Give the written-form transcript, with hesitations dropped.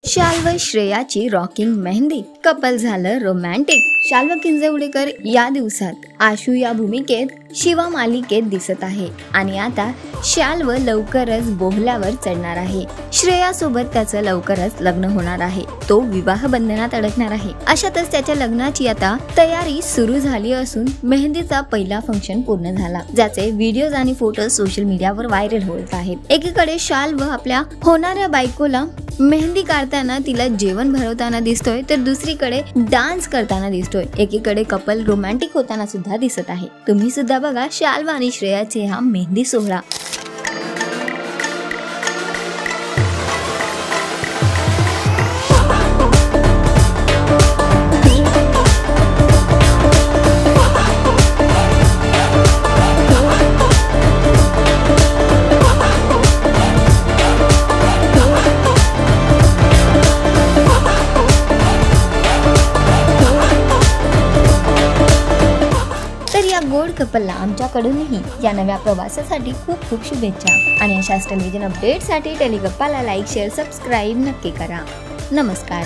Shalva श्रेयाची rocking mehndi, couple झालं romantic. Shalva Kinjawadekar या दिवसात आशू या भूमिकेत शिवा मालिकेत दिसत आहे आणि आता शाल्व लवकरच बोहल्यावर चढणार आहे। श्रेया सोबत त्याचं लवकरच लग्न होणार आहे, तो विवाह बंधनात अडकणार आहे। अशातच त्याच्या लग्नाची आता तयारी सुरू झाली असून मेहंदीचा पहिला फंक्शन पूर्ण झाला, ज्याचे व्हिडिओज आणि फोटोज सोशल मीडियावर व्हायरल होत आहेत। एकीकडे शाल्व आपल्या होणाऱ्या बायकोला मेहंदी काढताना तिला जेवण भरवताना दिसतोय, तर दुसरीकडे डान्स करताना दिसतोय। एकीकडे कपल रोमॅन्टिक होताना सुद्धा दिसत आहे। तुम्ही सुद्धा बघा शाल्व आणि श्रेयाचे हा मेहंदी सोहळा। या गोड कपलला आमच्याकडूनही या नव्या प्रवासासाठी खूप खूप शुभेच्छा आणि अशाच टेलिव्हिजन अपडेटसाठी टेलिगप्पाला लाईक, शेअर, सबस्क्राईब नक्की करा। नमस्कार।